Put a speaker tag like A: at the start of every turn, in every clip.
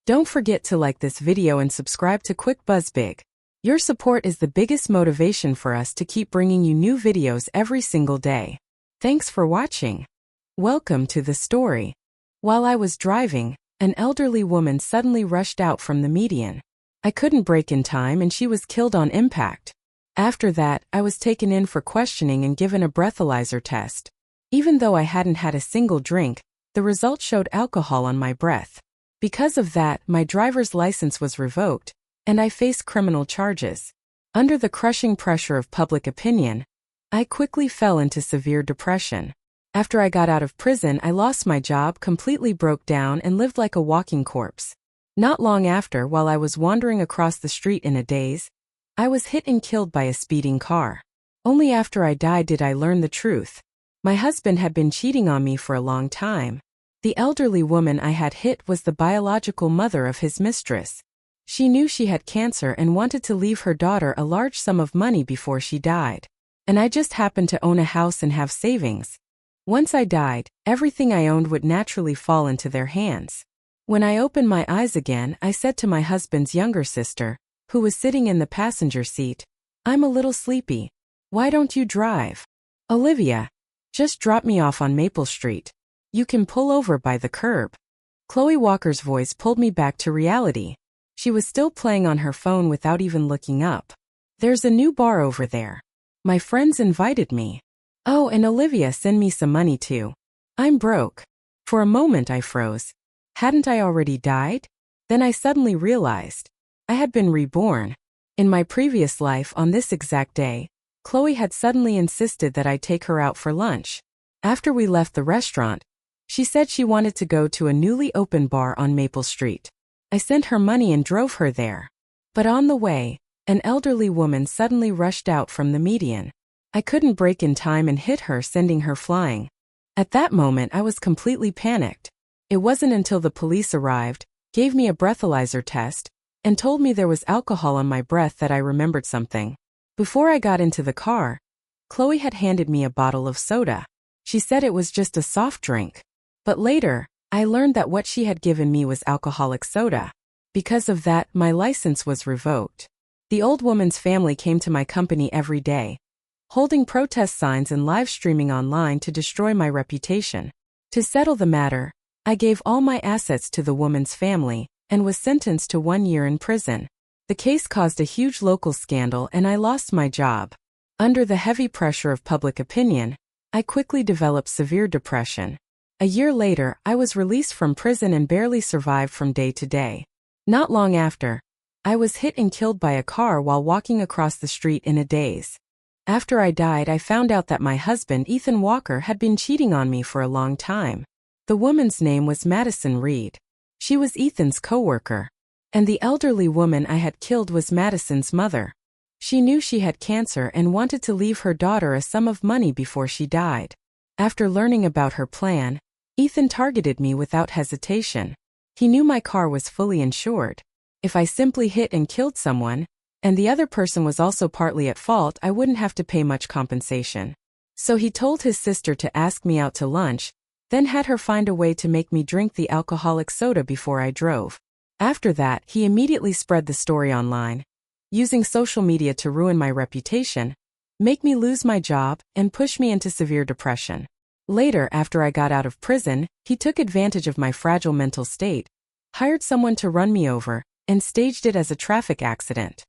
A: Don't forget to like this video and subscribe to Quick Buzz Big. Your support is the biggest motivation for us to keep bringing you new videos every single day. Thanks for watching. Welcome to the story. While I was driving, an elderly woman suddenly rushed out from the median. I couldn't brake in time and she was killed on impact. After that, I was taken in for questioning and given a breathalyzer test. Even though I hadn't had a single drink, the result showed alcohol on my breath. Because of that, my driver's license was revoked, and I faced criminal charges. Under the crushing pressure of public opinion, I quickly fell into severe depression. After I got out of prison, I lost my job, completely broke down, and lived like a walking corpse. Not long after, while I was wandering across the street in a daze, I was hit and killed by a speeding car. Only after I died did I learn the truth. My husband had been cheating on me for a long time. The elderly woman I had hit was the biological mother of his mistress. She knew she had cancer and wanted to leave her daughter a large sum of money before she died. And I just happened to own a house and have savings. Once I died, everything I owned would naturally fall into their hands. When I opened my eyes again, I said to my husband's younger sister, who was sitting in the passenger seat, "I'm a little sleepy. Why don't you drive? Olivia, just drop me off on Maple Street. You can pull over by the curb." Chloe Walker's voice pulled me back to reality. She was still playing on her phone without even looking up. "There's a new bar over there. My friends invited me. Oh, and Olivia send me some money too. I'm broke." For a moment I froze. Hadn't I already died? Then I suddenly realized I had been reborn. In my previous life on this exact day, Chloe had suddenly insisted that I take her out for lunch. After we left the restaurant, she said she wanted to go to a newly opened bar on Maple Street. I sent her money and drove her there. But on the way, an elderly woman suddenly rushed out from the median. I couldn't brake in time and hit her, sending her flying. At that moment I was completely panicked. It wasn't until the police arrived, gave me a breathalyzer test, and told me there was alcohol on my breath that I remembered something. Before I got into the car, Chloe had handed me a bottle of soda. She said it was just a soft drink. But later, I learned that what she had given me was alcoholic soda. Because of that, my license was revoked. The old woman's family came to my company every day, holding protest signs and live streaming online to destroy my reputation. To settle the matter, I gave all my assets to the woman's family and was sentenced to 1 year in prison. The case caused a huge local scandal and I lost my job. Under the heavy pressure of public opinion, I quickly developed severe depression. A year later, I was released from prison and barely survived from day to day. Not long after, I was hit and killed by a car while walking across the street in a daze. After I died, I found out that my husband, Ethan Walker, had been cheating on me for a long time. The woman's name was Madison Reed. She was Ethan's coworker. And the elderly woman I had killed was Madison's mother. She knew she had cancer and wanted to leave her daughter a sum of money before she died. After learning about her plan, Ethan targeted me without hesitation. He knew my car was fully insured. If I simply hit and killed someone, and the other person was also partly at fault, I wouldn't have to pay much compensation. So he told his sister to ask me out to lunch, then had her find a way to make me drink the alcoholic soda before I drove. After that, he immediately spread the story online, using social media to ruin my reputation, make me lose my job, and push me into severe depression. Later, after I got out of prison, he took advantage of my fragile mental state, hired someone to run me over, and staged it as a traffic accident.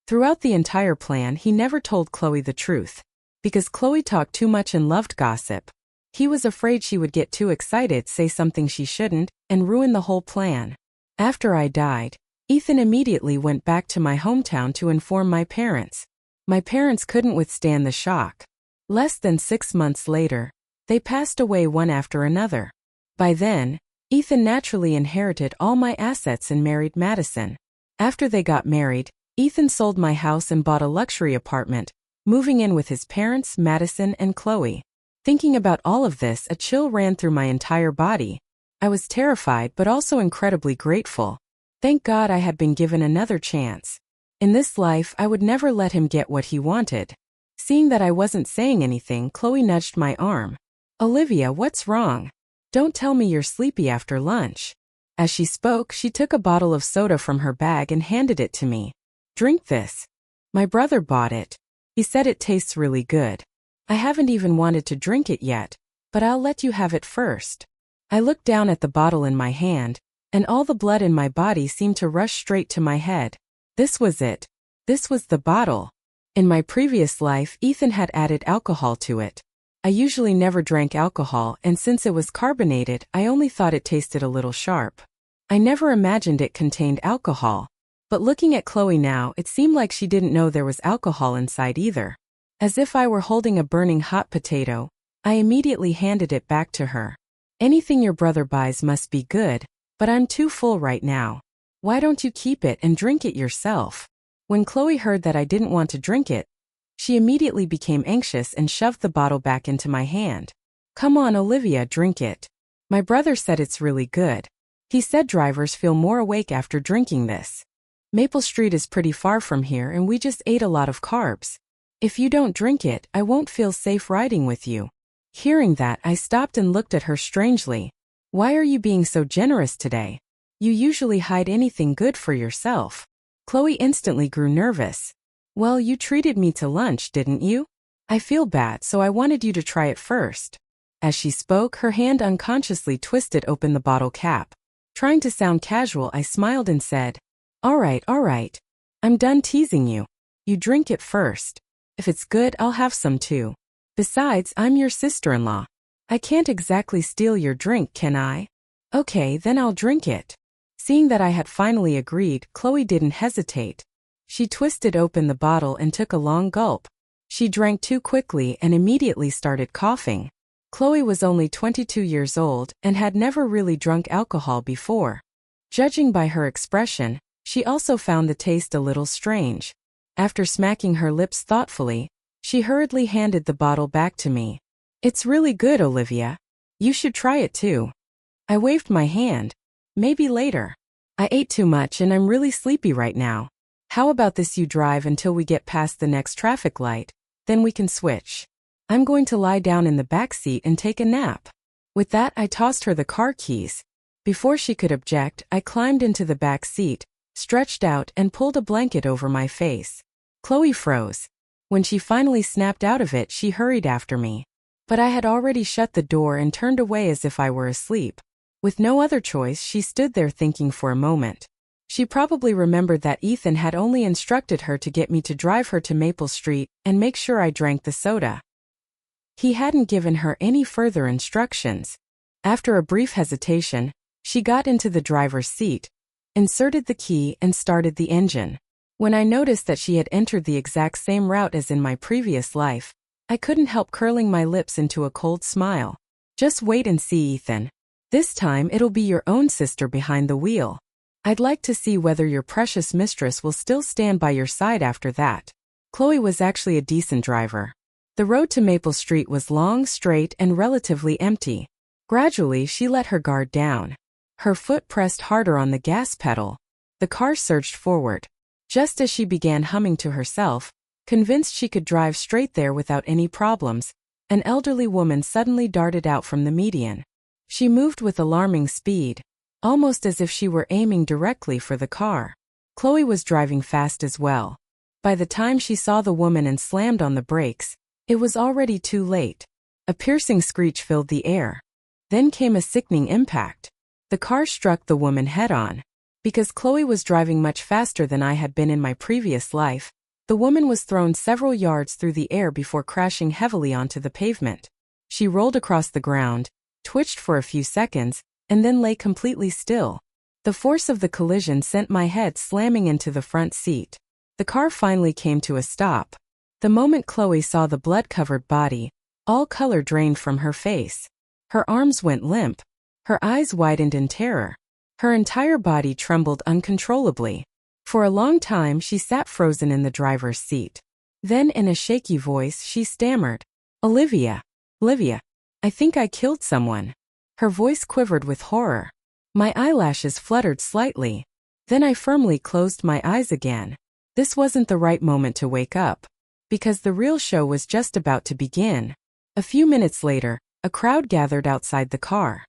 A: Throughout the entire plan, he never told Chloe the truth. Because Chloe talked too much and loved gossip. He was afraid she would get too excited, say something she shouldn't, and ruin the whole plan. After I died, Ethan immediately went back to my hometown to inform my parents. My parents couldn't withstand the shock. Less than 6 months later, they passed away one after another. By then, Ethan naturally inherited all my assets and married Madison. After they got married, Ethan sold my house and bought a luxury apartment, moving in with his parents, Madison, and Chloe. Thinking about all of this, a chill ran through my entire body. I was terrified but also incredibly grateful. Thank God I had been given another chance. In this life, I would never let him get what he wanted. Seeing that I wasn't saying anything, Chloe nudged my arm. "Olivia, what's wrong? Don't tell me you're sleepy after lunch." As she spoke, she took a bottle of soda from her bag and handed it to me. Drink this. My brother bought it. He said it tastes really good. I haven't even wanted to drink it yet, but I'll let you have it first. I looked down at the bottle in my hand, and all the blood in my body seemed to rush straight to my head. This was it. This was the bottle. In my previous life, Ethan had added alcohol to it. I usually never drank alcohol, and since it was carbonated, I only thought it tasted a little sharp. I never imagined it contained alcohol. But looking at Chloe now, it seemed like she didn't know there was alcohol inside either. As if I were holding a burning hot potato, I immediately handed it back to her. Anything your brother buys must be good, but I'm too full right now. Why don't you keep it and drink it yourself? When Chloe heard that I didn't want to drink it, she immediately became anxious and shoved the bottle back into my hand. Come on, Olivia, drink it. My brother said it's really good. He said drivers feel more awake after drinking this. Maple Street is pretty far from here and we just ate a lot of carbs. If you don't drink it, I won't feel safe riding with you. Hearing that, I stopped and looked at her strangely. Why are you being so generous today? You usually hide anything good for yourself. Chloe instantly grew nervous. Well, you treated me to lunch, didn't you? I feel bad, so I wanted you to try it first. As she spoke, her hand unconsciously twisted open the bottle cap. Trying to sound casual, I smiled and said, all right. I'm done teasing you. You drink it first. If it's good, I'll have some too. Besides, I'm your sister-in-law. I can't exactly steal your drink, can I? Okay, then I'll drink it. Seeing that I had finally agreed, Chloe didn't hesitate. She twisted open the bottle and took a long gulp. She drank too quickly and immediately started coughing. Chloe was only 22 years old and had never really drunk alcohol before. Judging by her expression, she also found the taste a little strange. After smacking her lips thoughtfully, she hurriedly handed the bottle back to me. It's really good, Olivia. You should try it too. I waved my hand. Maybe later. I ate too much and I'm really sleepy right now. How about this, you drive until we get past the next traffic light, then we can switch. I'm going to lie down in the back seat and take a nap. With that, I tossed her the car keys. Before she could object, I climbed into the back seat, stretched out and pulled a blanket over my face. Chloe froze. When she finally snapped out of it, she hurried after me. But I had already shut the door and turned away as if I were asleep. With no other choice, she stood there thinking for a moment. She probably remembered that Ethan had only instructed her to get me to drive her to Maple Street and make sure I drank the soda. He hadn't given her any further instructions. After a brief hesitation, she got into the driver's seat, inserted the key and started the engine. When I noticed that she had entered the exact same route as in my previous life, I couldn't help curling my lips into a cold smile. Just wait and see, Ethan. This time it'll be your own sister behind the wheel. I'd like to see whether your precious mistress will still stand by your side after that. Chloe was actually a decent driver. The road to Maple Street was long, straight, and relatively empty. Gradually, she let her guard down. Her foot pressed harder on the gas pedal. The car surged forward. Just as she began humming to herself, convinced she could drive straight there without any problems, an elderly woman suddenly darted out from the median. She moved with alarming speed, almost as if she were aiming directly for the car. Chloe was driving fast as well. By the time she saw the woman and slammed on the brakes, it was already too late. A piercing screech filled the air. Then came a sickening impact. The car struck the woman head-on. Because Chloe was driving much faster than I had been in my previous life, the woman was thrown several yards through the air before crashing heavily onto the pavement. She rolled across the ground, twitched for a few seconds, and then lay completely still. The force of the collision sent my head slamming into the front seat. The car finally came to a stop. The moment Chloe saw the blood-covered body, all color drained from her face. Her arms went limp. Her eyes widened in terror. Her entire body trembled uncontrollably. For a long time she sat frozen in the driver's seat. Then in a shaky voice she stammered, Olivia, I think I killed someone." Her voice quivered with horror. My eyelashes fluttered slightly. Then I firmly closed my eyes again. This wasn't the right moment to wake up, because the real show was just about to begin. A few minutes later, a crowd gathered outside the car.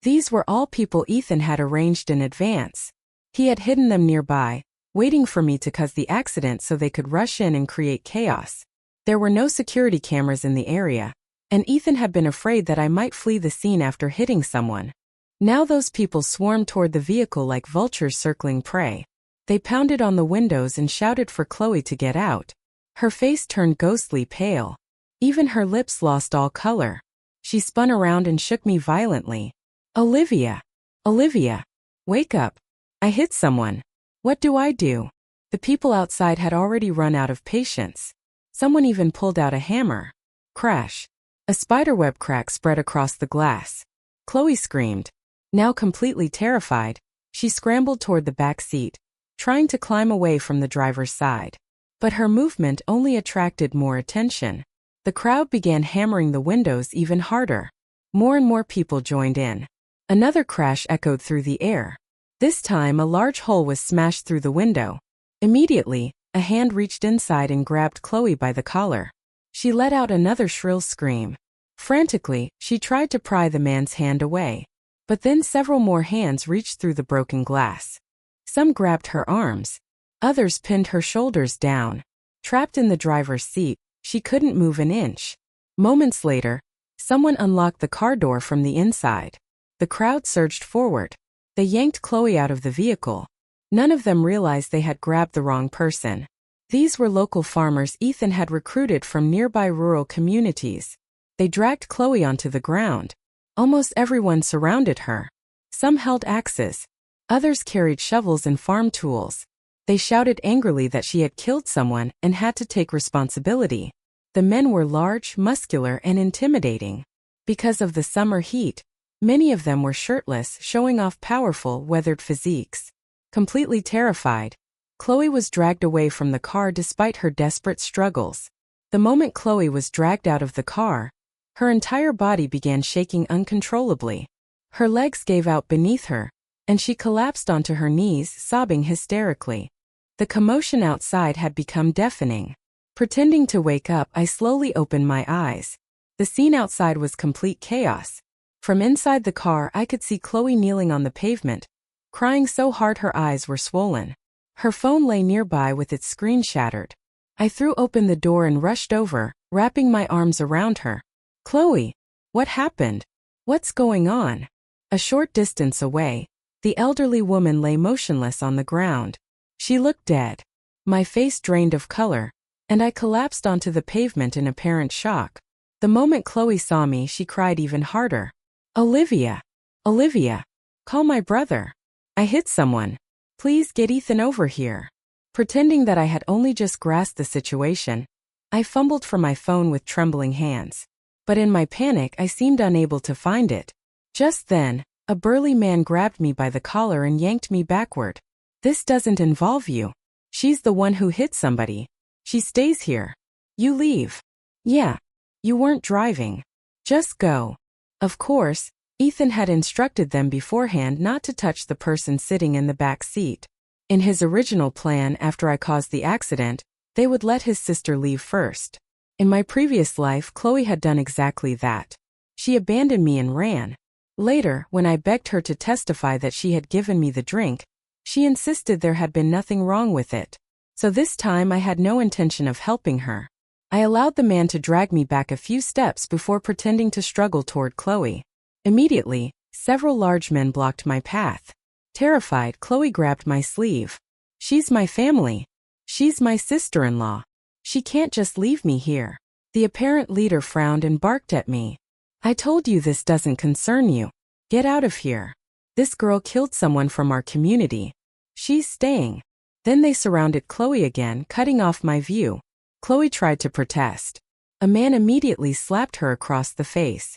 A: These were all people Ethan had arranged in advance. He had hidden them nearby, waiting for me to cause the accident so they could rush in and create chaos. There were no security cameras in the area, and Ethan had been afraid that I might flee the scene after hitting someone. Now those people swarmed toward the vehicle like vultures circling prey. They pounded on the windows and shouted for Chloe to get out. Her face turned ghostly pale. Even her lips lost all color. She spun around and shook me violently. Olivia! Olivia! Wake up! I hit someone. What do I do? The people outside had already run out of patience. Someone even pulled out a hammer. Crash! A spiderweb crack spread across the glass. Chloe screamed. Now completely terrified, she scrambled toward the back seat, trying to climb away from the driver's side. But her movement only attracted more attention. The crowd began hammering the windows even harder. More and more people joined in. Another crash echoed through the air. This time a large hole was smashed through the window. Immediately, a hand reached inside and grabbed Chloe by the collar. She let out another shrill scream. Frantically, she tried to pry the man's hand away. But then several more hands reached through the broken glass. Some grabbed her arms. Others pinned her shoulders down. Trapped in the driver's seat, she couldn't move an inch. Moments later, someone unlocked the car door from the inside. The crowd surged forward. They yanked Chloe out of the vehicle. None of them realized they had grabbed the wrong person. These were local farmers Ethan had recruited from nearby rural communities. They dragged Chloe onto the ground. Almost everyone surrounded her. Some held axes. Others carried shovels and farm tools. They shouted angrily that she had killed someone and had to take responsibility. The men were large, muscular, and intimidating. Because of the summer heat, many of them were shirtless, showing off powerful, weathered physiques. Completely terrified, Chloe was dragged away from the car despite her desperate struggles. The moment Chloe was dragged out of the car, her entire body began shaking uncontrollably. Her legs gave out beneath her, and she collapsed onto her knees, sobbing hysterically. The commotion outside had become deafening. Pretending to wake up, I slowly opened my eyes. The scene outside was complete chaos. From inside the car, I could see Chloe kneeling on the pavement, crying so hard her eyes were swollen. Her phone lay nearby with its screen shattered. I threw open the door and rushed over, wrapping my arms around her. Chloe, what happened? What's going on? A short distance away, the elderly woman lay motionless on the ground. She looked dead. My face drained of color, and I collapsed onto the pavement in apparent shock. The moment Chloe saw me, she cried even harder. Olivia! Olivia! Call my brother. I hit someone. Please get Ethan over here. Pretending that I had only just grasped the situation, I fumbled for my phone with trembling hands. But in my panic, I seemed unable to find it. Just then, a burly man grabbed me by the collar and yanked me backward. This doesn't involve you. She's the one who hit somebody. She stays here. You leave. Yeah. You weren't driving. Just go. Of course, Ethan had instructed them beforehand not to touch the person sitting in the back seat. In his original plan, after I caused the accident, they would let his sister leave first. In my previous life, Chloe had done exactly that. She abandoned me and ran. Later, when I begged her to testify that she had given me the drink, she insisted there had been nothing wrong with it. So this time I had no intention of helping her. I allowed the man to drag me back a few steps before pretending to struggle toward Chloe. Immediately, several large men blocked my path. Terrified, Chloe grabbed my sleeve. She's my family. She's my sister-in-law. She can't just leave me here. The apparent leader frowned and barked at me. I told you this doesn't concern you. Get out of here. This girl killed someone from our community. She's staying. Then they surrounded Chloe again, cutting off my view. Chloe tried to protest. A man immediately slapped her across the face.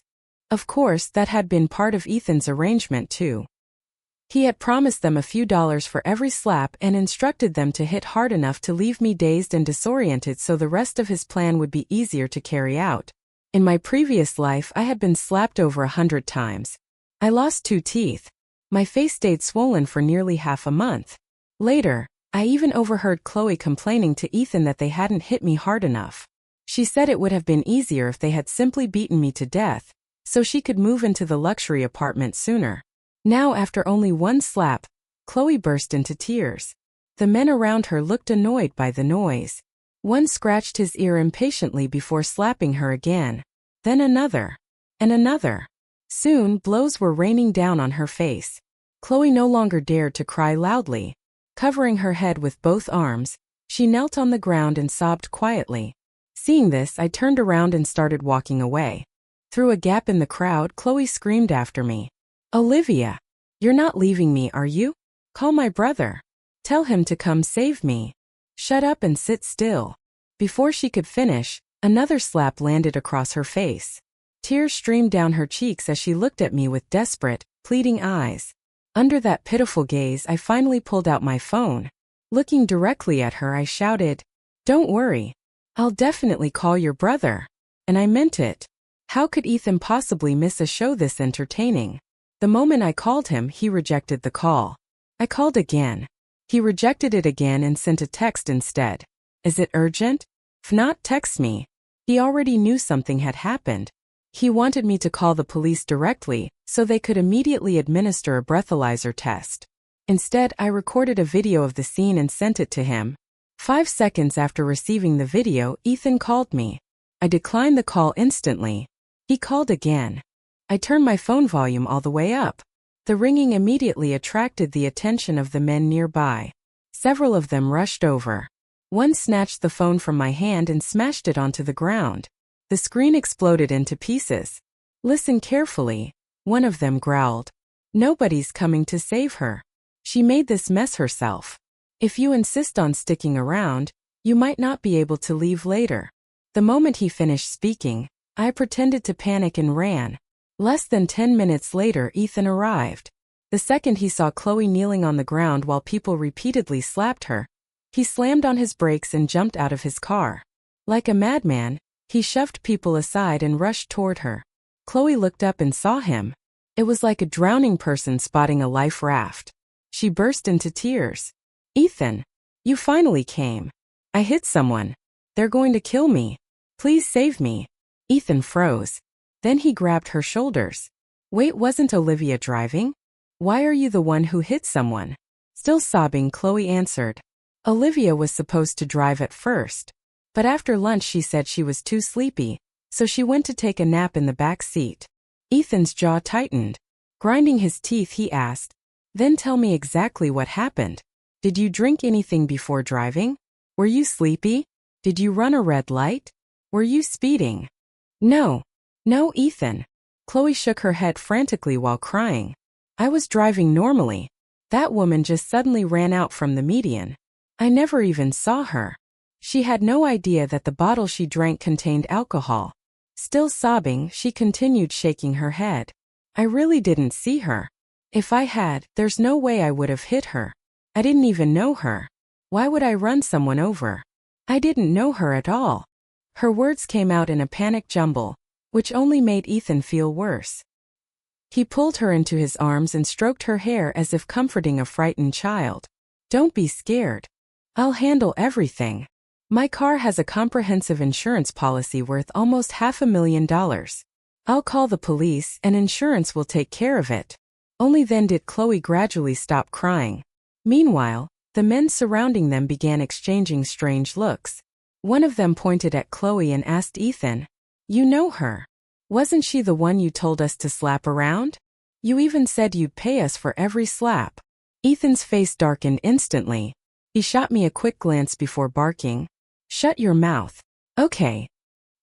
A: Of course, that had been part of Ethan's arrangement too. He had promised them a few dollars for every slap and instructed them to hit hard enough to leave me dazed and disoriented so the rest of his plan would be easier to carry out. In my previous life, I had been slapped over 100 times. I lost 2 teeth. My face stayed swollen for nearly half a month. Later, I even overheard Chloe complaining to Ethan that they hadn't hit me hard enough. She said it would have been easier if they had simply beaten me to death, so she could move into the luxury apartment sooner. Now, after only one slap, Chloe burst into tears. The men around her looked annoyed by the noise. One scratched his ear impatiently before slapping her again. Then another. And another. Soon, blows were raining down on her face. Chloe no longer dared to cry loudly. Covering her head with both arms, she knelt on the ground and sobbed quietly. Seeing this, I turned around and started walking away. Through a gap in the crowd, Chloe screamed after me. "Olivia! You're not leaving me, are you? Call my brother. Tell him to come save me. Shut up and sit still." Before she could finish, another slap landed across her face. Tears streamed down her cheeks as she looked at me with desperate, pleading eyes. Under that pitiful gaze, I finally pulled out my phone. Looking directly at her, I shouted, "Don't worry. I'll definitely call your brother." And I meant it. How could Ethan possibly miss a show this entertaining? The moment I called him, he rejected the call. I called again. He rejected it again and sent a text instead. "Is it urgent? If not, text me." He already knew something had happened. He wanted me to call the police directly so they could immediately administer a breathalyzer test. Instead, I recorded a video of the scene and sent it to him. 5 seconds after receiving the video, Ethan called me. I declined the call instantly. He called again. I turned my phone volume all the way up. The ringing immediately attracted the attention of the men nearby. Several of them rushed over. One snatched the phone from my hand and smashed it onto the ground. The screen exploded into pieces. "Listen carefully," one of them growled. "Nobody's coming to save her. She made this mess herself. If you insist on sticking around, you might not be able to leave later." The moment he finished speaking, I pretended to panic and ran. Less than 10 minutes later, Ethan arrived. The second he saw Chloe kneeling on the ground while people repeatedly slapped her, he slammed on his brakes and jumped out of his car. Like a madman, he shoved people aside and rushed toward her. Chloe looked up and saw him. It was like a drowning person spotting a life raft. She burst into tears. "Ethan, you finally came. I hit someone. They're going to kill me. Please save me." Ethan froze. Then he grabbed her shoulders. "Wait, wasn't Olivia driving? Why are you the one who hit someone?" Still sobbing, Chloe answered, "Olivia was supposed to drive at first. But after lunch she said she was too sleepy, so she went to take a nap in the back seat." Ethan's jaw tightened. Grinding his teeth, he asked, "Then tell me exactly what happened. Did you drink anything before driving? Were you sleepy? Did you run a red light? Were you speeding?" No, Ethan." Chloe shook her head frantically while crying. "I was driving normally. That woman just suddenly ran out from the median. I never even saw her. She had no idea that the bottle she drank contained alcohol." Still sobbing, she continued shaking her head. "I really didn't see her. If I had, there's no way I would have hit her. I didn't even know her. Why would I run someone over? I didn't know her at all." Her words came out in a panicked jumble, which only made Ethan feel worse. He pulled her into his arms and stroked her hair as if comforting a frightened child. "Don't be scared. I'll handle everything. My car has a comprehensive insurance policy worth almost $500,000. I'll call the police and insurance will take care of it." Only then did Chloe gradually stop crying. Meanwhile, the men surrounding them began exchanging strange looks. One of them pointed at Chloe and asked Ethan, "You know her? Wasn't she the one you told us to slap around? You even said you'd pay us for every slap." Ethan's face darkened instantly. He shot me a quick glance before barking, "Shut your mouth." "Okay."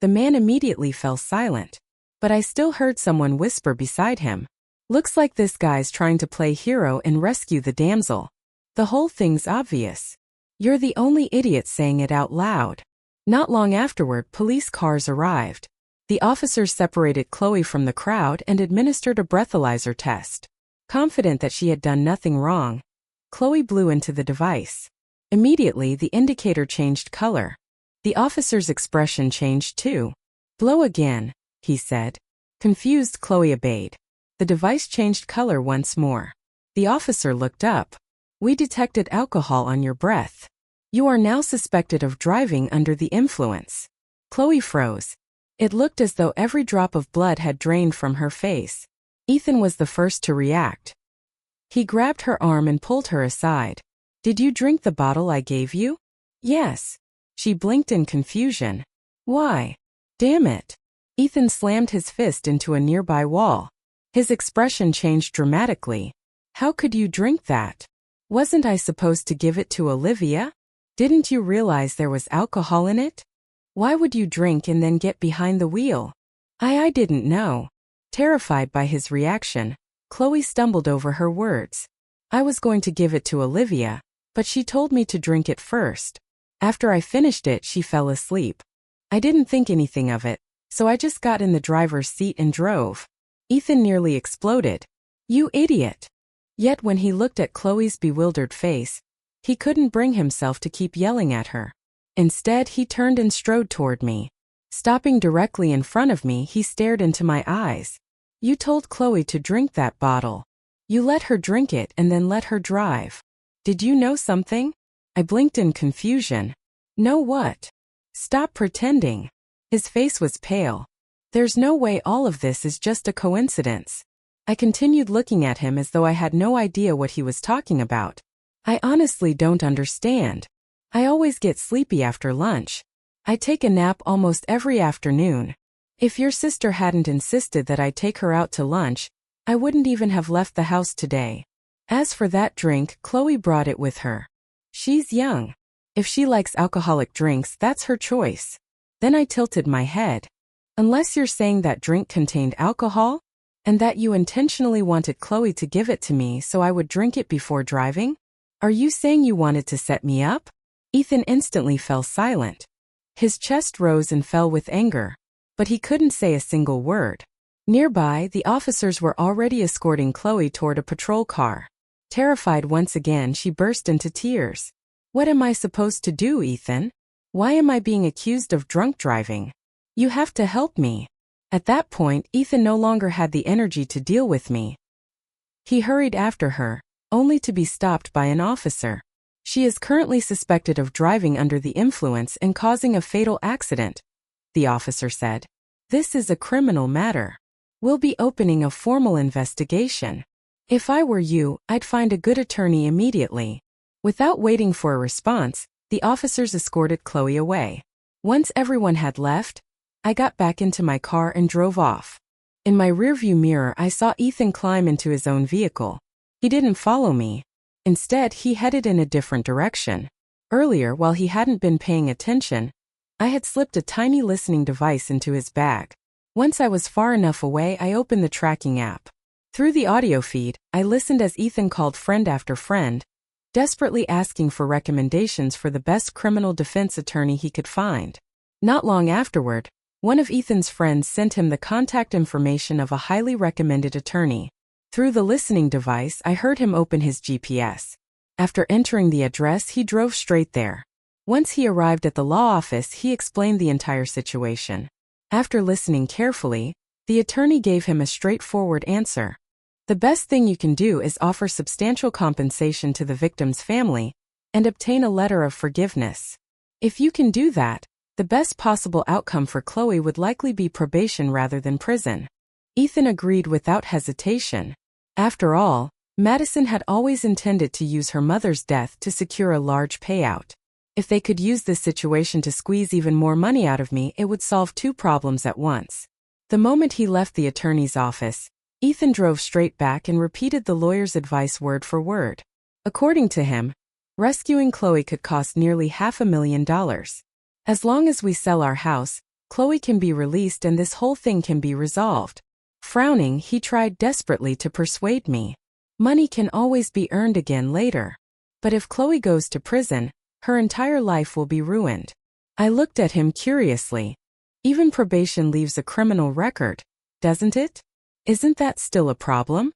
A: The man immediately fell silent. But I still heard someone whisper beside him, "Looks like this guy's trying to play hero and rescue the damsel. The whole thing's obvious. You're the only idiot saying it out loud." Not long afterward, police cars arrived. The officers separated Chloe from the crowd and administered a breathalyzer test. Confident that she had done nothing wrong, Chloe blew into the device. Immediately, the indicator changed color. The officer's expression changed too. "Blow again," he said. Confused, Chloe obeyed. The device changed color once more. The officer looked up. "We detected alcohol on your breath. You are now suspected of driving under the influence." Chloe froze. It looked as though every drop of blood had drained from her face. Ethan was the first to react. He grabbed her arm and pulled her aside. "Did you drink the bottle I gave you?" "Yes." She blinked in confusion. "Why?" "Damn it." Ethan slammed his fist into a nearby wall. His expression changed dramatically. "How could you drink that? Wasn't I supposed to give it to Olivia? Didn't you realize there was alcohol in it? Why would you drink and then get behind the wheel?" I didn't know." Terrified by his reaction, Chloe stumbled over her words. "I was going to give it to Olivia, but she told me to drink it first. After I finished it, she fell asleep. I didn't think anything of it, so I just got in the driver's seat and drove." Ethan nearly exploded. "You idiot." Yet when he looked at Chloe's bewildered face, he couldn't bring himself to keep yelling at her. Instead, he turned and strode toward me. Stopping directly in front of me, he stared into my eyes. "You told Chloe to drink that bottle. You let her drink it and then let her drive. Did you know something?" I blinked in confusion. "Know what?" "Stop pretending." His face was pale. "There's no way all of this is just a coincidence." I continued looking at him as though I had no idea what he was talking about. "I honestly don't understand. I always get sleepy after lunch. I take a nap almost every afternoon. If your sister hadn't insisted that I take her out to lunch, I wouldn't even have left the house today. As for that drink, Chloe brought it with her. She's young. If she likes alcoholic drinks, that's her choice." Then I tilted my head. "Unless you're saying that drink contained alcohol, and that you intentionally wanted Chloe to give it to me so I would drink it before driving? Are you saying you wanted to set me up?" Ethan instantly fell silent. His chest rose and fell with anger, but he couldn't say a single word. Nearby, the officers were already escorting Chloe toward a patrol car. Terrified once again, she burst into tears. "What am I supposed to do, Ethan? Why am I being accused of drunk driving? You have to help me." At that point, Ethan no longer had the energy to deal with me. He hurried after her, only to be stopped by an officer. "She is currently suspected of driving under the influence and causing a fatal accident," the officer said. "This is a criminal matter. We'll be opening a formal investigation. If I were you, I'd find a good attorney immediately." Without waiting for a response, the officers escorted Chloe away. Once everyone had left, I got back into my car and drove off. In my rearview mirror, I saw Ethan climb into his own vehicle. He didn't follow me. Instead, he headed in a different direction. Earlier, while he hadn't been paying attention, I had slipped a tiny listening device into his bag. Once I was far enough away, I opened the tracking app. Through the audio feed, I listened as Ethan called friend after friend, desperately asking for recommendations for the best criminal defense attorney he could find. Not long afterward, one of Ethan's friends sent him the contact information of a highly recommended attorney. Through the listening device, I heard him open his GPS. After entering the address, he drove straight there. Once he arrived at the law office, he explained the entire situation. After listening carefully, the attorney gave him a straightforward answer. "The best thing you can do is offer substantial compensation to the victim's family and obtain a letter of forgiveness. If you can do that, the best possible outcome for Chloe would likely be probation rather than prison." Ethan agreed without hesitation. After all, Madison had always intended to use her mother's death to secure a large payout. If they could use this situation to squeeze even more money out of me, it would solve two problems at once. The moment he left the attorney's office, Ethan drove straight back and repeated the lawyer's advice word for word. According to him, rescuing Chloe could cost nearly $500,000. As long as we sell our house, Chloe can be released and this whole thing can be resolved. Frowning, he tried desperately to persuade me. Money can always be earned again later. But if Chloe goes to prison, her entire life will be ruined. I looked at him curiously. Even probation leaves a criminal record, doesn't it? Isn't that still a problem?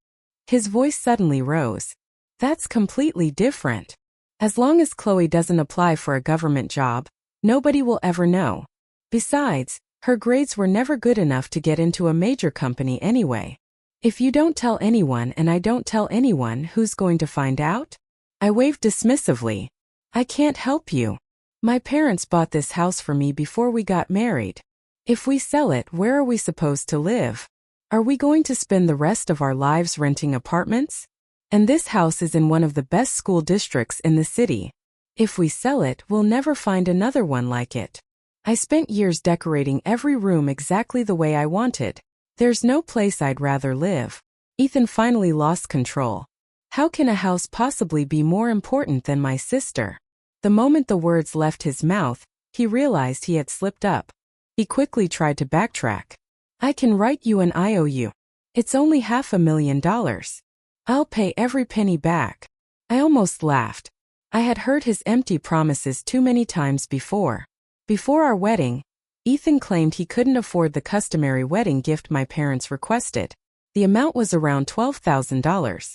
A: His voice suddenly rose. That's completely different. As long as Chloe doesn't apply for a government job, nobody will ever know. Besides, her grades were never good enough to get into a major company anyway. If you don't tell anyone and I don't tell anyone, who's going to find out? I waved dismissively. I can't help you. My parents bought this house for me before we got married. If we sell it, where are we supposed to live? Are we going to spend the rest of our lives renting apartments? And this house is in one of the best school districts in the city. If we sell it, we'll never find another one like it. I spent years decorating every room exactly the way I wanted. There's no place I'd rather live. Ethan finally lost control. How can a house possibly be more important than my sister? The moment the words left his mouth, he realized he had slipped up. He quickly tried to backtrack. I can write you an IOU. It's only $500,000. I'll pay every penny back. I almost laughed. I had heard his empty promises too many times before. Before our wedding, Ethan claimed he couldn't afford the customary wedding gift my parents requested. The amount was around $12,000.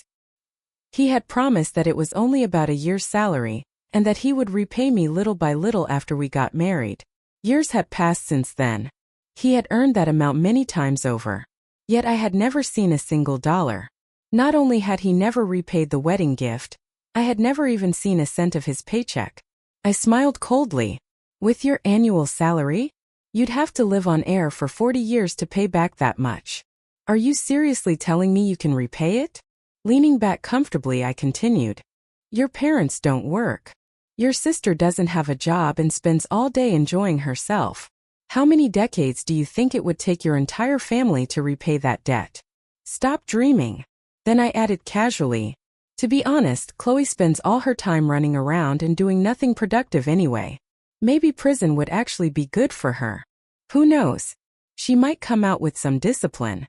A: He had promised that it was only about a year's salary, and that he would repay me little by little after we got married. Years had passed since then. He had earned that amount many times over. Yet I had never seen a single dollar. Not only had he never repaid the wedding gift, I had never even seen a cent of his paycheck. I smiled coldly. With your annual salary? You'd have to live on air for 40 years to pay back that much. Are you seriously telling me you can repay it? Leaning back comfortably, I continued. Your parents don't work. Your sister doesn't have a job and spends all day enjoying herself. How many decades do you think it would take your entire family to repay that debt? Stop dreaming. Then I added casually, to be honest, Chloe spends all her time running around and doing nothing productive anyway. Maybe prison would actually be good for her. Who knows? She might come out with some discipline.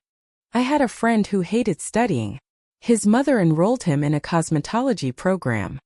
A: I had a friend who hated studying. His mother enrolled him in a cosmetology program.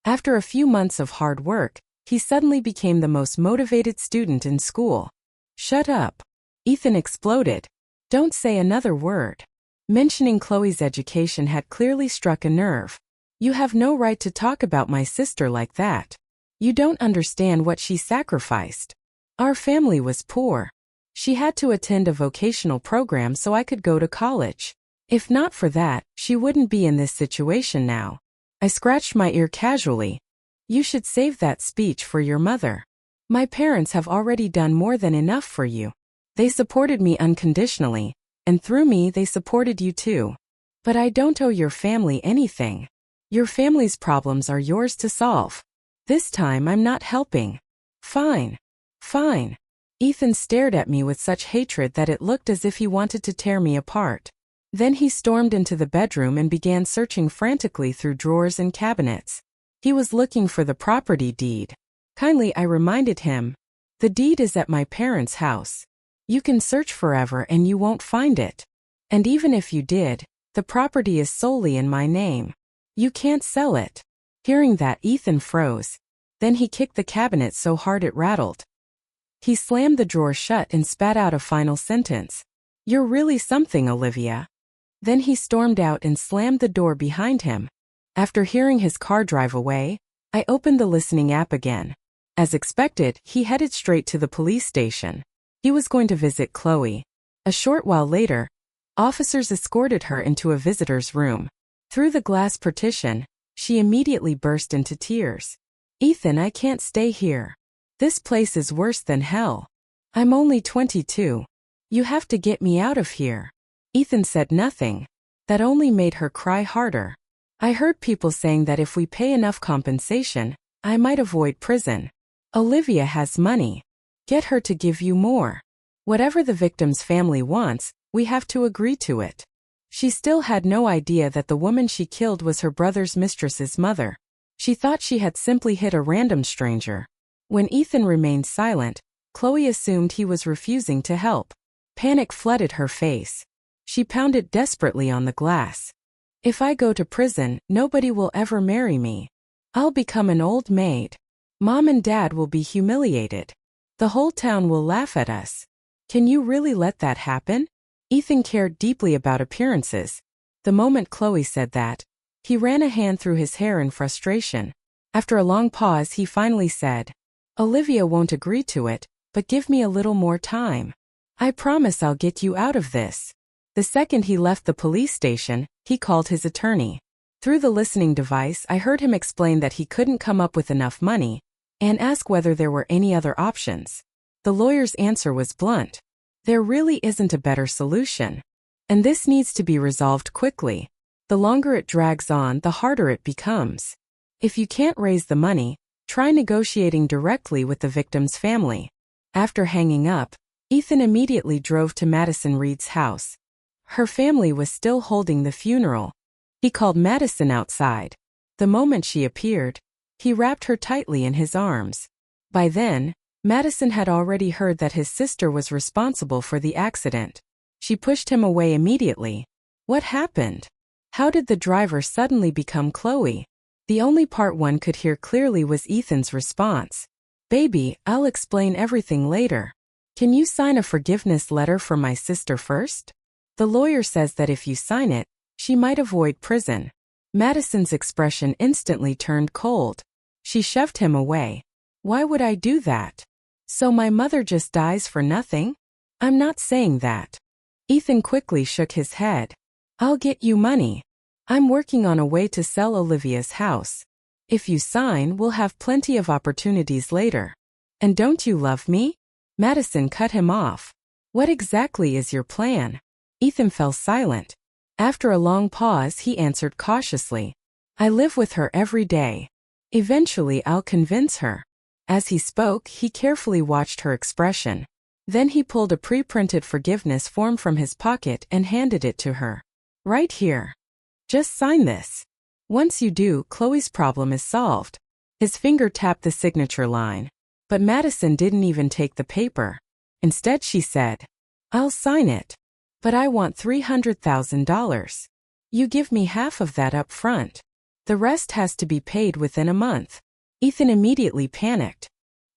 A: After a few months of hard work, he suddenly became the most motivated student in school. Shut up. Ethan exploded. Don't say another word. Mentioning Chloe's education had clearly struck a nerve. You have no right to talk about my sister like that. You don't understand what she sacrificed. Our family was poor. She had to attend a vocational program so I could go to college. If not for that, she wouldn't be in this situation now. I scratched my ear casually. You should save that speech for your mother. My parents have already done more than enough for you. They supported me unconditionally, and through me they supported you too. But I don't owe your family anything. Your family's problems are yours to solve. This time I'm not helping. Fine. Fine. Ethan stared at me with such hatred that it looked as if he wanted to tear me apart. Then he stormed into the bedroom and began searching frantically through drawers and cabinets. He was looking for the property deed. Kindly, I reminded him. The deed is at my parents' house. You can search forever and you won't find it. And even if you did, the property is solely in my name. You can't sell it. Hearing that, Ethan froze. Then he kicked the cabinet so hard it rattled. He slammed the drawer shut and spat out a final sentence. You're really something, Olivia. Then he stormed out and slammed the door behind him. After hearing his car drive away, I opened the listening app again. As expected, he headed straight to the police station. He was going to visit Chloe. A short while later, officers escorted her into a visitor's room. Through the glass partition, she immediately burst into tears. Ethan, I can't stay here. This place is worse than hell. I'm only 22. You have to get me out of here. Ethan said nothing. That only made her cry harder. I heard people saying that if we pay enough compensation, I might avoid prison. Olivia has money. Get her to give you more. Whatever the victim's family wants, we have to agree to it. She still had no idea that the woman she killed was her brother's mistress's mother. She thought she had simply hit a random stranger. When Ethan remained silent, Chloe assumed he was refusing to help. Panic flooded her face. She pounded desperately on the glass. If I go to prison, nobody will ever marry me. I'll become an old maid. Mom and Dad will be humiliated. The whole town will laugh at us. Can you really let that happen? Ethan cared deeply about appearances. The moment Chloe said that, he ran a hand through his hair in frustration. After a long pause, he finally said, Olivia won't agree to it, but give me a little more time. I promise I'll get you out of this. The second he left the police station, he called his attorney. Through the listening device, I heard him explain that he couldn't come up with enough money, and ask whether there were any other options. The lawyer's answer was blunt. There really isn't a better solution. And this needs to be resolved quickly. The longer it drags on, the harder it becomes. If you can't raise the money, try negotiating directly with the victim's family. After hanging up, Ethan immediately drove to Madison Reed's house. Her family was still holding the funeral. He called Madison outside. The moment she appeared, he wrapped her tightly in his arms. By then, Madison had already heard that his sister was responsible for the accident. She pushed him away immediately. What happened? How did the driver suddenly become Chloe? The only part one could hear clearly was Ethan's response. Baby, I'll explain everything later. Can you sign a forgiveness letter for my sister first? The lawyer says that if you sign it, she might avoid prison. Madison's expression instantly turned cold. She shoved him away. Why would I do that? So my mother just dies for nothing? I'm not saying that. Ethan quickly shook his head. I'll get you money. I'm working on a way to sell Olivia's house. If you sign, we'll have plenty of opportunities later. And don't you love me? Madison cut him off. What exactly is your plan? Ethan fell silent. After a long pause, he answered cautiously. I live with her every day. Eventually, I'll convince her. As he spoke, he carefully watched her expression. Then he pulled a pre-printed forgiveness form from his pocket and handed it to her. Right here. Just sign this. Once you do, Chloe's problem is solved. His finger tapped the signature line. But Madison didn't even take the paper. Instead, she said, I'll sign it. But I want $300,000. You give me half of that up front. The rest has to be paid within a month. Ethan immediately panicked.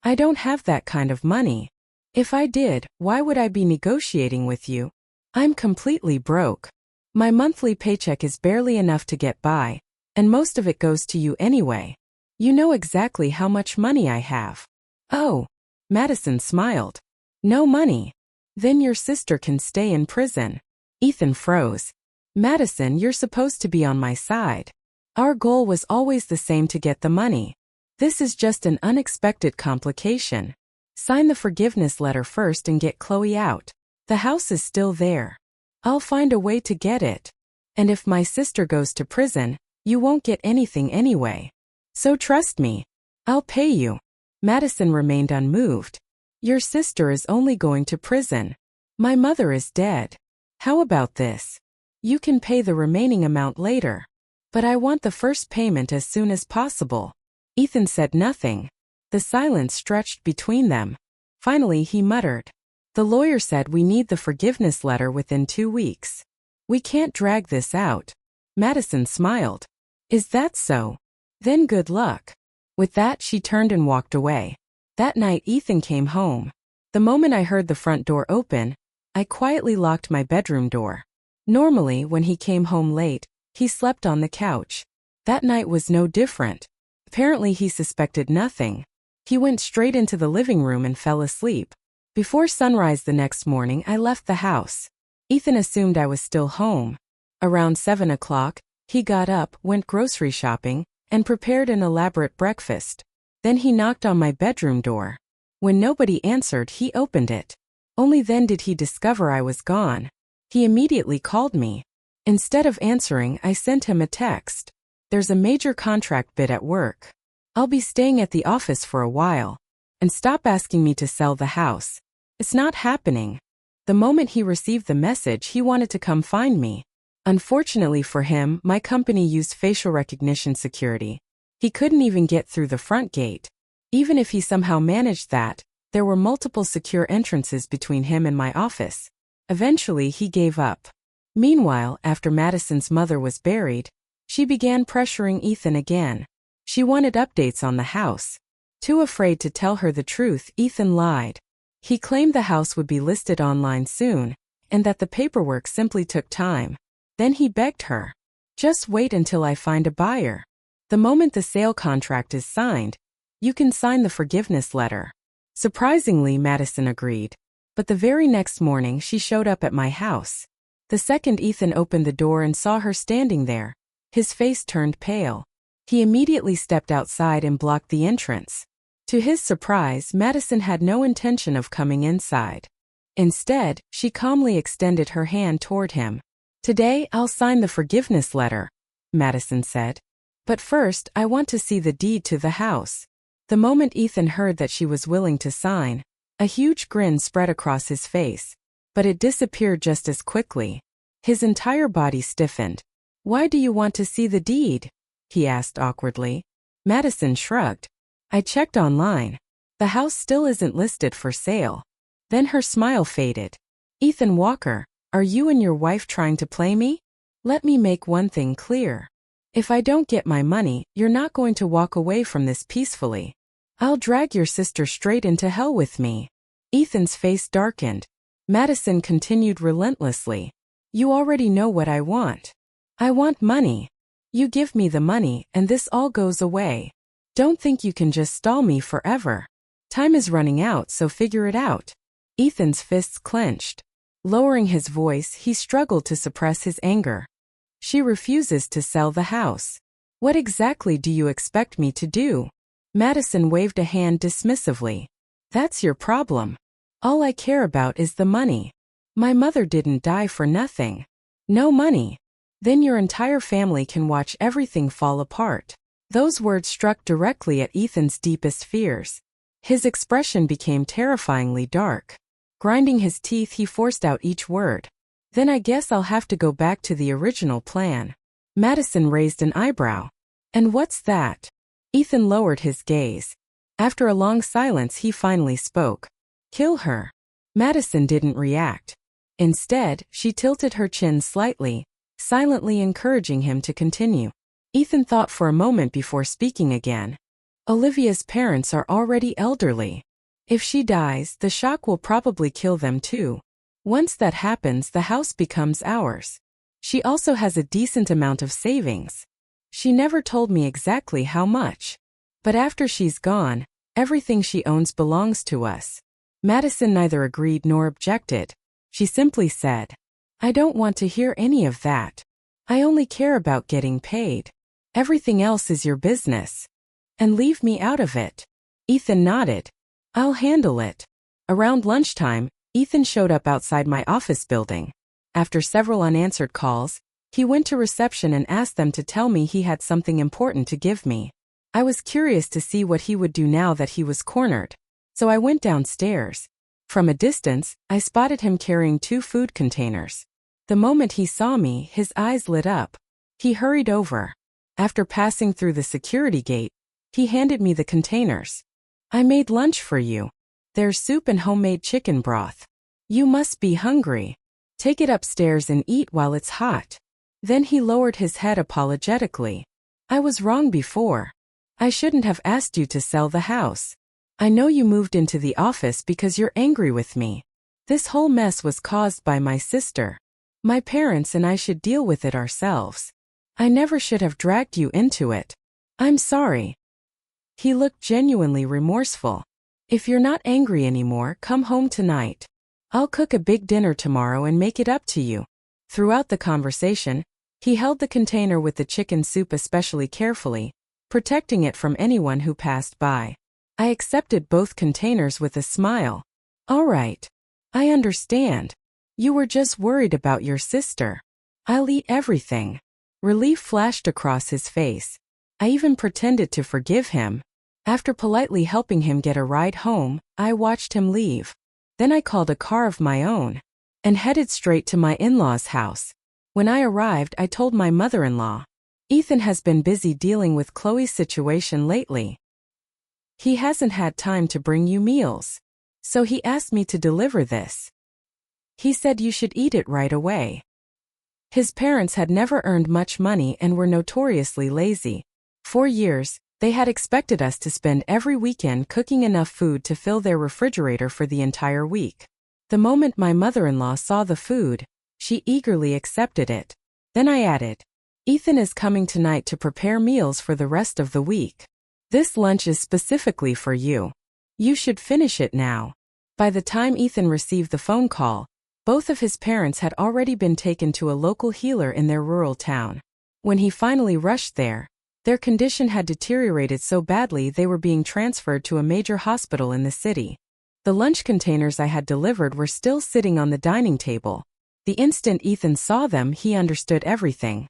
A: I don't have that kind of money. If I did, why would I be negotiating with you? I'm completely broke. My monthly paycheck is barely enough to get by, and most of it goes to you anyway. You know exactly how much money I have. Oh, Madison smiled. No money. Then your sister can stay in prison. Ethan froze. Madison, you're supposed to be on my side. Our goal was always the same, to get the money. This is just an unexpected complication. Sign the forgiveness letter first and get Chloe out. The house is still there. I'll find a way to get it. And if my sister goes to prison, you won't get anything anyway. So trust me. I'll pay you. Madison remained unmoved. Your sister is only going to prison. My mother is dead. How about this? You can pay the remaining amount later. But I want the first payment as soon as possible. Ethan said nothing. The silence stretched between them. Finally, he muttered. The lawyer said we need the forgiveness letter within 2 weeks. We can't drag this out. Madison smiled. Is that so? Then good luck. With that, she turned and walked away. That night, Ethan came home. The moment I heard the front door open, I quietly locked my bedroom door. Normally, when he came home late, he slept on the couch. That night was no different. Apparently, he suspected nothing. He went straight into the living room and fell asleep. Before sunrise the next morning, I left the house. Ethan assumed I was still home. Around 7 o'clock, he got up, went grocery shopping, and prepared an elaborate breakfast. Then he knocked on my bedroom door. When nobody answered, he opened it. Only then did he discover I was gone. He immediately called me. Instead of answering, I sent him a text. There's a major contract bid at work. I'll be staying at the office for a while. And stop asking me to sell the house. It's not happening. The moment he received the message, he wanted to come find me. Unfortunately for him, my company used facial recognition security. He couldn't even get through the front gate. Even if he somehow managed that, there were multiple secure entrances between him and my office. Eventually, he gave up. Meanwhile, after Madison's mother was buried, she began pressuring Ethan again. She wanted updates on the house. Too afraid to tell her the truth, Ethan lied. He claimed the house would be listed online soon, and that the paperwork simply took time. Then he begged her. Just wait until I find a buyer. The moment the sale contract is signed, you can sign the forgiveness letter. Surprisingly, Madison agreed. But the very next morning, she showed up at my house. The second Ethan opened the door and saw her standing there, his face turned pale. He immediately stepped outside and blocked the entrance. To his surprise, Madison had no intention of coming inside. Instead, she calmly extended her hand toward him. "Today, I'll sign the forgiveness letter," Madison said. "But first, I want to see the deed to the house." The moment Ethan heard that she was willing to sign, a huge grin spread across his face. But it disappeared just as quickly. His entire body stiffened. "Why do you want to see the deed?" he asked awkwardly. Madison shrugged. "I checked online. The house still isn't listed for sale." Then her smile faded. "Ethan Walker, are you and your wife trying to play me? Let me make one thing clear. If I don't get my money, you're not going to walk away from this peacefully. I'll drag your sister straight into hell with me." Ethan's face darkened. Madison continued relentlessly. "You already know what I want. I want money. You give me the money, and this all goes away. Don't think you can just stall me forever. Time is running out, so figure it out." Ethan's fists clenched. Lowering his voice, he struggled to suppress his anger. "She refuses to sell the house. What exactly do you expect me to do?" Madison waved a hand dismissively. "That's your problem. All I care about is the money. My mother didn't die for nothing. No money. Then your entire family can watch everything fall apart." Those words struck directly at Ethan's deepest fears. His expression became terrifyingly dark. Grinding his teeth, he forced out each word. "Then I guess I'll have to go back to the original plan." Madison raised an eyebrow. "And what's that?" Ethan lowered his gaze. After a long silence, he finally spoke. "Kill her." Madison didn't react. Instead, she tilted her chin slightly, silently encouraging him to continue. Ethan thought for a moment before speaking again. "Olivia's parents are already elderly. If she dies, the shock will probably kill them too. Once that happens, the house becomes ours. She also has a decent amount of savings. She never told me exactly how much. But after she's gone, everything she owns belongs to us." Madison neither agreed nor objected. She simply said, "I don't want to hear any of that. I only care about getting paid. Everything else is your business. And leave me out of it." Ethan nodded. "I'll handle it." Around lunchtime, Ethan showed up outside my office building. After several unanswered calls, he went to reception and asked them to tell me he had something important to give me. I was curious to see what he would do now that he was cornered, so I went downstairs. From a distance, I spotted him carrying 2 food containers. The moment he saw me, his eyes lit up. He hurried over. After passing through the security gate, he handed me the containers. "I made lunch for you. There's soup and homemade chicken broth. You must be hungry. Take it upstairs and eat while it's hot." Then he lowered his head apologetically. "I was wrong before. I shouldn't have asked you to sell the house. I know you moved into the office because you're angry with me. This whole mess was caused by my sister. My parents and I should deal with it ourselves. I never should have dragged you into it. I'm sorry." He looked genuinely remorseful. "If you're not angry anymore, come home tonight. I'll cook a big dinner tomorrow and make it up to you." Throughout the conversation, he held the container with the chicken soup especially carefully, protecting it from anyone who passed by. I accepted both containers with a smile. "All right. I understand. You were just worried about your sister. I'll eat everything." Relief flashed across his face. I even pretended to forgive him. After politely helping him get a ride home, I watched him leave. Then I called a car of my own and headed straight to my in-laws' house. When I arrived, I told my mother-in-law. "Ethan has been busy dealing with Chloe's situation lately. He hasn't had time to bring you meals. So he asked me to deliver this. He said you should eat it right away." His parents had never earned much money and were notoriously lazy. For years, they had expected us to spend every weekend cooking enough food to fill their refrigerator for the entire week. The moment my mother-in-law saw the food, she eagerly accepted it. Then I added, "Ethan is coming tonight to prepare meals for the rest of the week. This lunch is specifically for you. You should finish it now." By the time Ethan received the phone call, both of his parents had already been taken to a local healer in their rural town. When he finally rushed there, their condition had deteriorated so badly they were being transferred to a major hospital in the city. The lunch containers I had delivered were still sitting on the dining table. The instant Ethan saw them, he understood everything.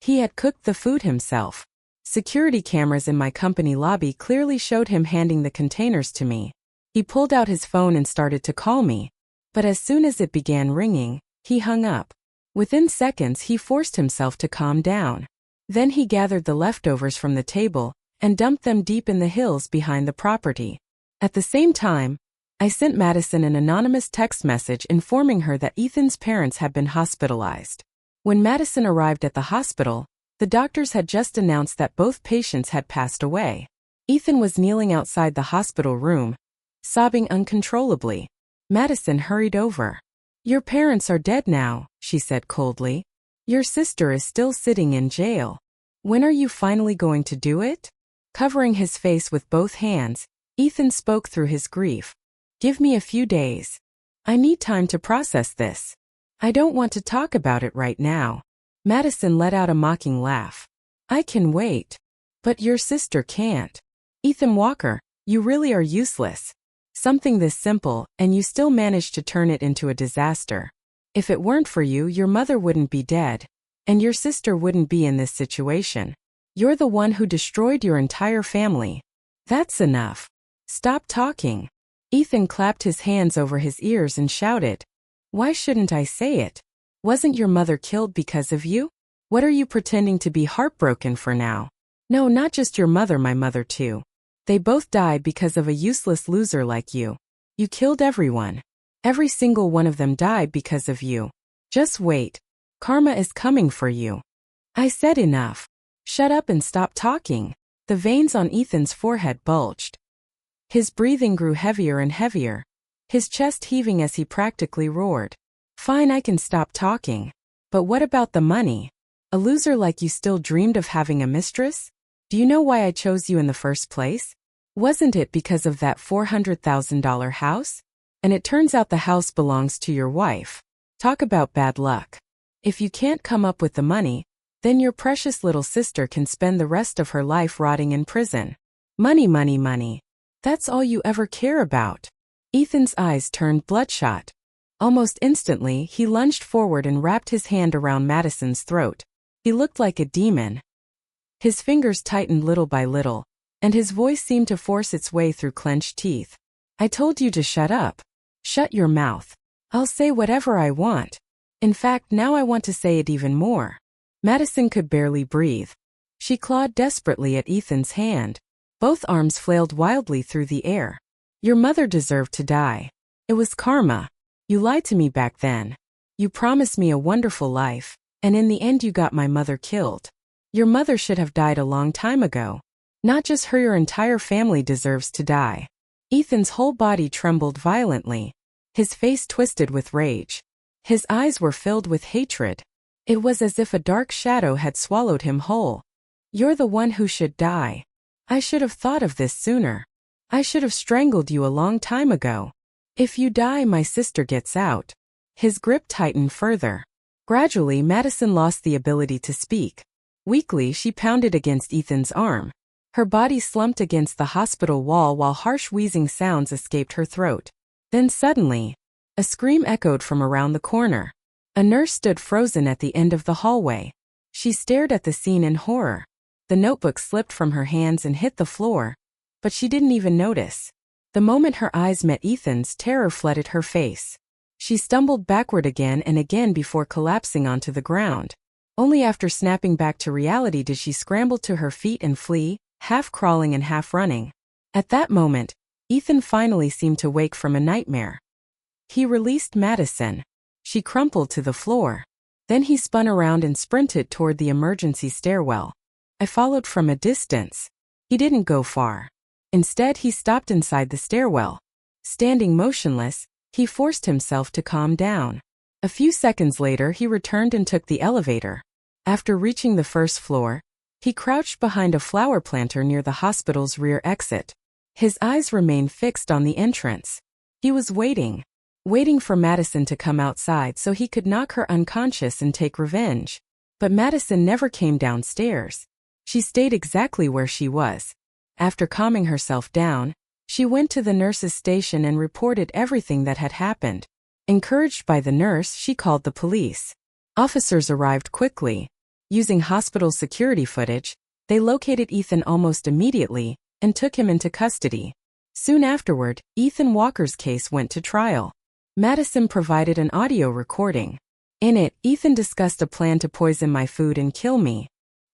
A: He had cooked the food himself. Security cameras in my company lobby clearly showed him handing the containers to me. He pulled out his phone and started to call me. But as soon as it began ringing, he hung up. Within seconds, he forced himself to calm down. Then he gathered the leftovers from the table and dumped them deep in the hills behind the property. At the same time, I sent Madison an anonymous text message informing her that Ethan's parents had been hospitalized. When Madison arrived at the hospital, the doctors had just announced that both patients had passed away. Ethan was kneeling outside the hospital room, sobbing uncontrollably. Madison hurried over. "Your parents are dead now," she said coldly. "Your sister is still sitting in jail. When are you finally going to do it?" Covering his face with both hands, Ethan spoke through his grief. "Give me a few days. I need time to process this. I don't want to talk about it right now." Madison let out a mocking laugh. "I can wait. But your sister can't. Ethan Walker, you really are useless. Something this simple, and you still managed to turn it into a disaster. If it weren't for you, your mother wouldn't be dead, and your sister wouldn't be in this situation. You're the one who destroyed your entire family. That's enough. Stop talking." Ethan clapped his hands over his ears and shouted, "Why shouldn't I say it? Wasn't your mother killed because of you? What are you pretending to be heartbroken for now? No, not just your mother, my mother too. They both died because of a useless loser like you. You killed everyone. Every single one of them died because of you. Just wait. Karma is coming for you." I said enough. "Shut up and stop talking." The veins on Ethan's forehead bulged. His breathing grew heavier and heavier, his chest heaving as he practically roared. "Fine, I can stop talking. But what about the money? A loser like you still dreamed of having a mistress? Do you know why I chose you in the first place? Wasn't it because of that $400,000 house? And it turns out the house belongs to your wife. Talk about bad luck. If you can't come up with the money, then your precious little sister can spend the rest of her life rotting in prison. Money, money, money. That's all you ever care about." Ethan's eyes turned bloodshot. Almost instantly, he lunged forward and wrapped his hand around Madison's throat. He looked like a demon. His fingers tightened little by little, and his voice seemed to force its way through clenched teeth. "I told you to shut up. Shut your mouth. I'll say whatever I want. In fact, now I want to say it even more." Madison could barely breathe. She clawed desperately at Ethan's hand. Both arms flailed wildly through the air. "Your mother deserved to die. It was karma. You lied to me back then. You promised me a wonderful life, and in the end you got my mother killed. Your mother should have died a long time ago. Not just her, your entire family deserves to die." Ethan's whole body trembled violently. His face twisted with rage. His eyes were filled with hatred. It was as if a dark shadow had swallowed him whole. "You're the one who should die. I should have thought of this sooner. I should have strangled you a long time ago. If you die, my sister gets out." His grip tightened further. Gradually, Madison lost the ability to speak. Weakly, she pounded against Ethan's arm. Her body slumped against the hospital wall while harsh wheezing sounds escaped her throat. Then suddenly, a scream echoed from around the corner. A nurse stood frozen at the end of the hallway. She stared at the scene in horror. The notebook slipped from her hands and hit the floor, but she didn't even notice. The moment her eyes met Ethan's, terror flooded her face. She stumbled backward again and again before collapsing onto the ground. Only after snapping back to reality did she scramble to her feet and flee, half crawling and half running. At that moment, Ethan finally seemed to wake from a nightmare. He released Madison. She crumpled to the floor. Then he spun around and sprinted toward the emergency stairwell. I followed from a distance. He didn't go far. Instead, he stopped inside the stairwell. Standing motionless, he forced himself to calm down. A few seconds later, he returned and took the elevator. After reaching the first floor, he crouched behind a flower planter near the hospital's rear exit. His eyes remained fixed on the entrance. He was waiting for Madison to come outside so he could knock her unconscious and take revenge. But Madison never came downstairs. She stayed exactly where she was. After calming herself down, She went to the nurse's station and reported everything that had happened. Encouraged by the nurse, she called the police. Officers arrived quickly. Using hospital security footage, they located Ethan almost immediately and took him into custody. Soon afterward, Ethan Walker's case went to trial. Madison provided an audio recording. In it, Ethan discussed a plan to poison my food and kill me.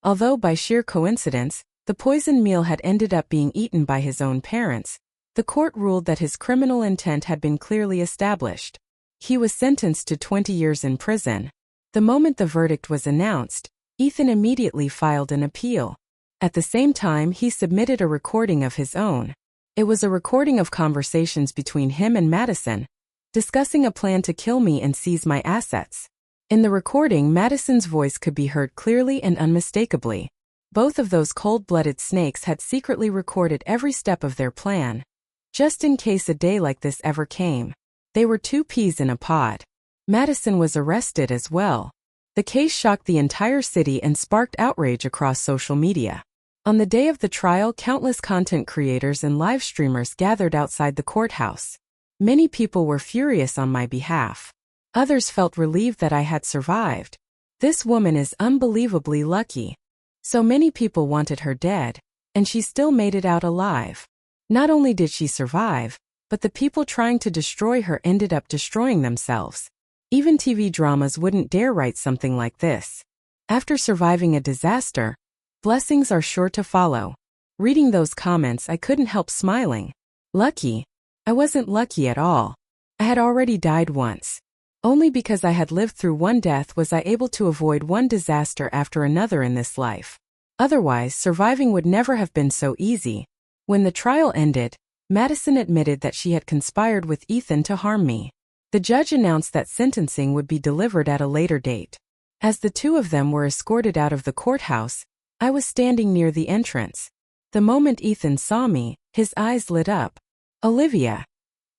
A: Although by sheer coincidence, the poisoned meal had ended up being eaten by his own parents, the court ruled that his criminal intent had been clearly established. He was sentenced to 20 years in prison. The moment the verdict was announced, Ethan immediately filed an appeal. At the same time, he submitted a recording of his own. It was a recording of conversations between him and Madison, discussing a plan to kill me and seize my assets. In the recording, Madison's voice could be heard clearly and unmistakably. Both of those cold-blooded snakes had secretly recorded every step of their plan, just in case a day like this ever came. They were two peas in a pod. Madison was arrested as well. The case shocked the entire city and sparked outrage across social media. On the day of the trial, countless content creators and live streamers gathered outside the courthouse. Many people were furious on my behalf. Others felt relieved that I had survived. This woman is unbelievably lucky. So many people wanted her dead, and she still made it out alive. Not only did she survive, but the people trying to destroy her ended up destroying themselves. Even TV dramas wouldn't dare write something like this. After surviving a disaster, blessings are sure to follow. Reading those comments, I couldn't help smiling. Lucky? I wasn't lucky at all. I had already died once. Only because I had lived through one death was I able to avoid one disaster after another in this life. Otherwise, surviving would never have been so easy. When the trial ended, Madison admitted that she had conspired with Ethan to harm me. The judge announced that sentencing would be delivered at a later date. As the two of them were escorted out of the courthouse, I was standing near the entrance. The moment Ethan saw me, his eyes lit up. "Olivia,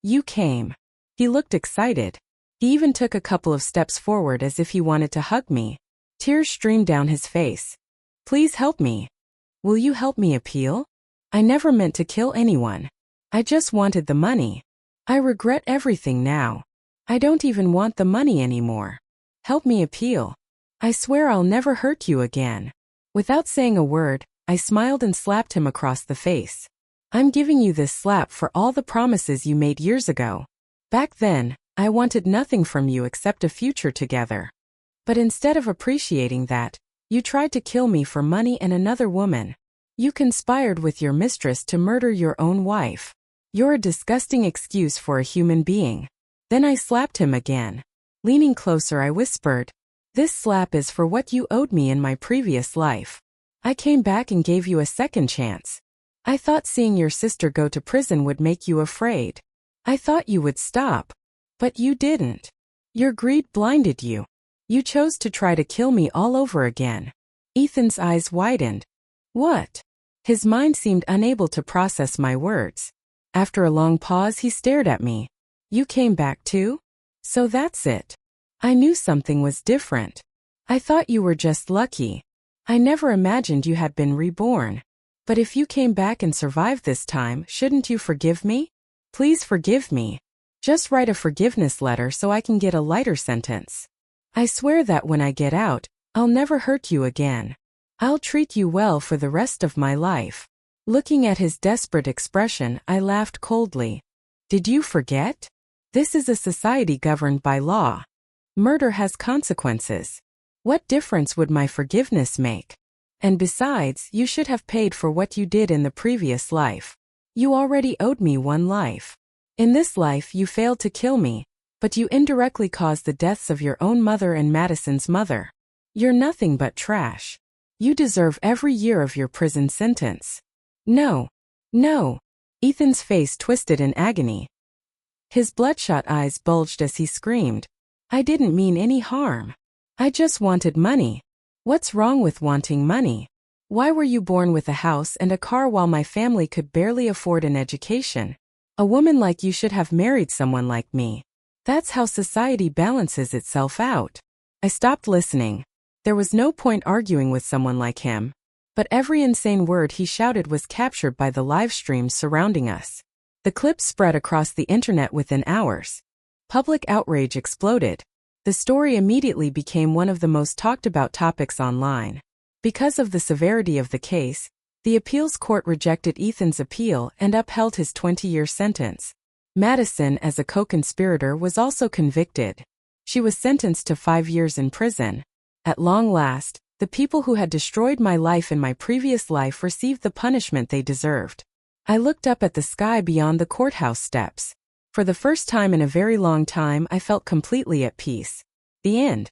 A: you came." He looked excited. He even took a couple of steps forward as if he wanted to hug me. Tears streamed down his face. "Please help me. Will you help me appeal? I never meant to kill anyone. I just wanted the money. I regret everything now. I don't even want the money anymore. Help me appeal. I swear I'll never hurt you again." Without saying a word, I smiled and slapped him across the face. "I'm giving you this slap for all the promises you made years ago. Back then, I wanted nothing from you except a future together. But instead of appreciating that, you tried to kill me for money and another woman. You conspired with your mistress to murder your own wife. You're a disgusting excuse for a human being." Then I slapped him again. Leaning closer, I whispered, "This slap is for what you owed me in my previous life. I came back and gave you a second chance. I thought seeing your sister go to prison would make you afraid. I thought you would stop. But you didn't. Your greed blinded you. You chose to try to kill me all over again." Ethan's eyes widened. "What?" His mind seemed unable to process my words. After a long pause, he stared at me. "You came back too? So that's it. I knew something was different. I thought you were just lucky. I never imagined you had been reborn. But if you came back and survived this time, shouldn't you forgive me? Please forgive me. Just write a forgiveness letter so I can get a lighter sentence. I swear that when I get out, I'll never hurt you again. I'll treat you well for the rest of my life." Looking at his desperate expression, I laughed coldly. "Did you forget? This is a society governed by law. Murder has consequences. What difference would my forgiveness make? And besides, you should have paid for what you did in the previous life. You already owed me one life. In this life, you failed to kill me, but you indirectly caused the deaths of your own mother and Madison's mother. You're nothing but trash. You deserve every year of your prison sentence." "No. No." Ethan's face twisted in agony. His bloodshot eyes bulged as he screamed, "I didn't mean any harm. I just wanted money. What's wrong with wanting money? Why were you born with a house and a car while my family could barely afford an education? A woman like you should have married someone like me. That's how society balances itself out." I stopped listening. There was no point arguing with someone like him. But every insane word he shouted was captured by the live streams surrounding us. The clip spread across the internet within hours. Public outrage exploded. The story immediately became one of the most talked about topics online. Because of the severity of the case, the appeals court rejected Ethan's appeal and upheld his 20-year sentence. Madison, as a co-conspirator, was also convicted. She was sentenced to 5 years in prison. At long last, the people who had destroyed my life in my previous life received the punishment they deserved. I looked up at the sky beyond the courthouse steps. For the first time in a very long time, I felt completely at peace. The end.